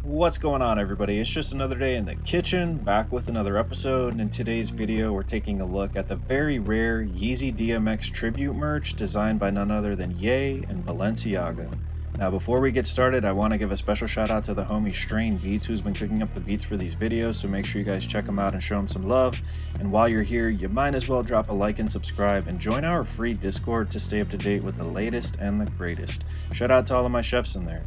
What's going on, everybody? It's just another day in the kitchen, back with another episode, and in today's video we're taking a look at the very rare Yeezy DMX tribute merch designed by none other than Ye and Balenciaga. Now before we get started, I want to give a special shout out to the homie Strain Beats, who's been cooking up the beats for these videos, so make sure you guys check him out and show him some love. And while you're here, you might as well drop a like and subscribe and join our free Discord to stay up to date with the latest and the greatest. Shout out to all of my chefs in there.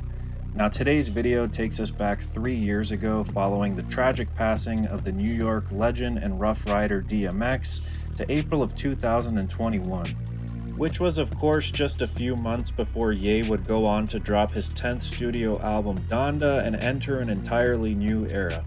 Now today's video takes us back 3 years ago following the tragic passing of the New York legend and Rough Rider DMX to April of 2021, which was of course just a few months before Ye would go on to drop his 10th studio album Donda and enter an entirely new era.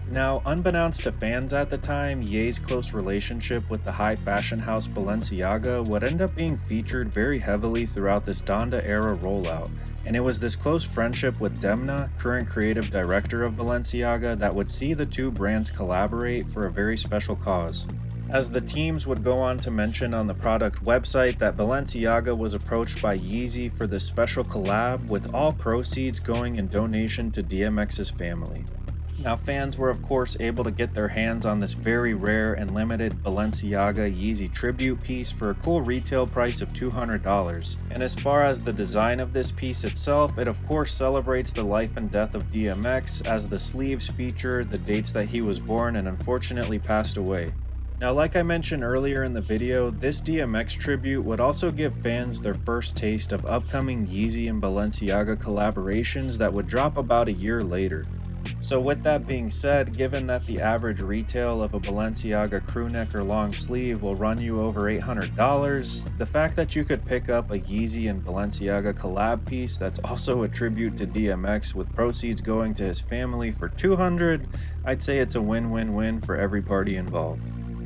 Now, unbeknownst to fans at the time, Ye's close relationship with the high fashion house Balenciaga would end up being featured very heavily throughout this Donda era rollout, and it was this close friendship with Demna, current creative director of Balenciaga, that would see the two brands collaborate for a very special cause. As the teams would go on to mention on the product website that Balenciaga was approached by Yeezy for this special collab, with all proceeds going in donation to DMX's family. Now fans were of course able to get their hands on this very rare and limited Balenciaga Yeezy tribute piece for a cool retail price of $200. And as far as the design of this piece itself, it of course celebrates the life and death of DMX, as the sleeves feature the dates that he was born and unfortunately passed away. Now, like I mentioned earlier in the video, this DMX tribute would also give fans their first taste of upcoming Yeezy and Balenciaga collaborations that would drop about a year later. So with that being said, given that the average retail of a Balenciaga crewneck or long sleeve will run you over $800, the fact that you could pick up a Yeezy and Balenciaga collab piece that's also a tribute to DMX with proceeds going to his family for $200, I'd say it's a win-win-win for every party involved.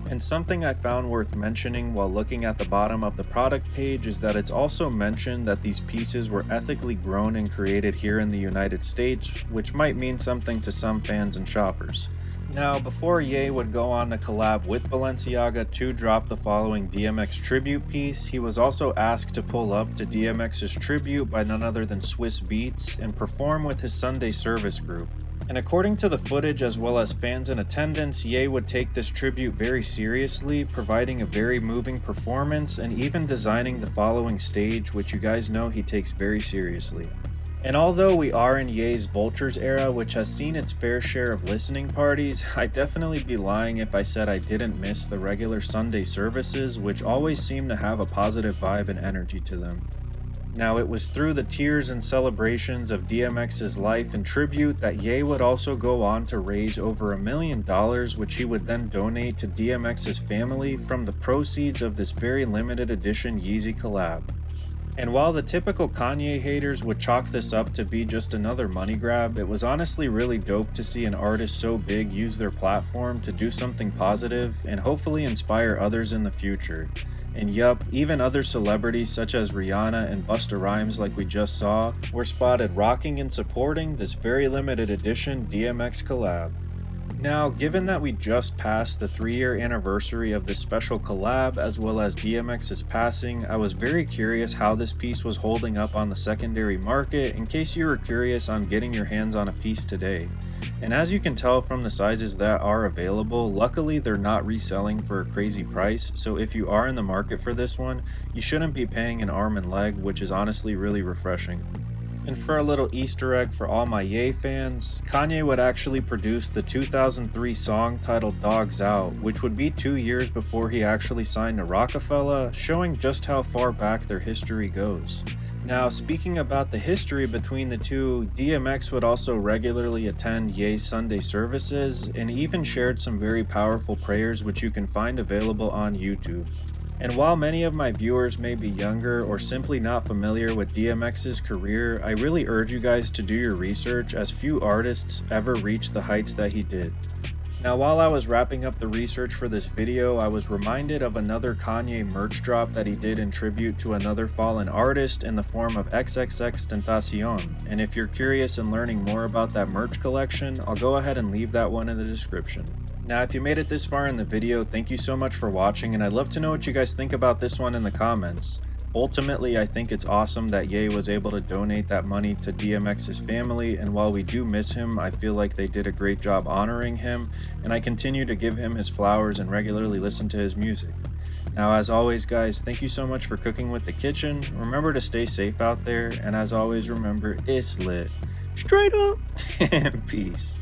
And something I found worth mentioning while looking at the bottom of the product page is that it's also mentioned that these pieces were ethically grown and created here in the United States, which might mean something to some fans and shoppers. Now, before Ye would go on to collab with Balenciaga to drop the following DMX tribute piece, he was also asked to pull up to DMX's tribute by none other than Swiss Beats and perform with his Sunday service group. And according to the footage as well as fans in attendance, Ye would take this tribute very seriously, providing a very moving performance and even designing the following stage, which you guys know he takes very seriously. And although we are in Ye's Vultures era, which has seen its fair share of listening parties, I'd definitely be lying if I said I didn't miss the regular Sunday services, which always seem to have a positive vibe and energy to them. Now, it was through the tears and celebrations of DMX's life and tribute that Ye would also go on to raise over $1 million, which he would then donate to DMX's family from the proceeds of this very limited edition Yeezy collab. And while the typical Kanye haters would chalk this up to be just another money grab, it was honestly really dope to see an artist so big use their platform to do something positive and hopefully inspire others in the future. And yup, even other celebrities such as Rihanna and Busta Rhymes, like we just saw, were spotted rocking and supporting this very limited edition DMX collab. Now, given that we just passed the 3-year anniversary of this special collab as well as DMX's passing, I was very curious how this piece was holding up on the secondary market, in case you were curious on getting your hands on a piece today. And as you can tell from the sizes that are available, luckily they're not reselling for a crazy price, so if you are in the market for this one, you shouldn't be paying an arm and leg, which is honestly really refreshing. And for a little Easter egg for all my Ye fans, Kanye would actually produce the 2003 song titled Dogs Out, which would be 2 years before he actually signed to Rockefeller, showing just how far back their history goes. Now, speaking about the history between the two, DMX would also regularly attend Ye's Sunday services and even shared some very powerful prayers, which you can find available on YouTube. And while many of my viewers may be younger or simply not familiar with DMX's career, I really urge you guys to do your research, as few artists ever reached the heights that he did. Now, while I was wrapping up the research for this video, I was reminded of another Kanye merch drop that he did in tribute to another fallen artist in the form of XXXTentacion. And if you're curious in learning more about that merch collection, I'll go ahead and leave that one in the description. Now, if you made it this far in the video, thank you so much for watching, and I'd love to know what you guys think about this one in the comments. Ultimately, I think it's awesome that Ye was able to donate that money to DMX's family, and while we do miss him, I feel like they did a great job honoring him, and I continue to give him his flowers and regularly listen to his music. Now, as always, guys, thank you so much for cooking with the kitchen. Remember to stay safe out there, and as always, remember, it's lit. Straight up. Peace.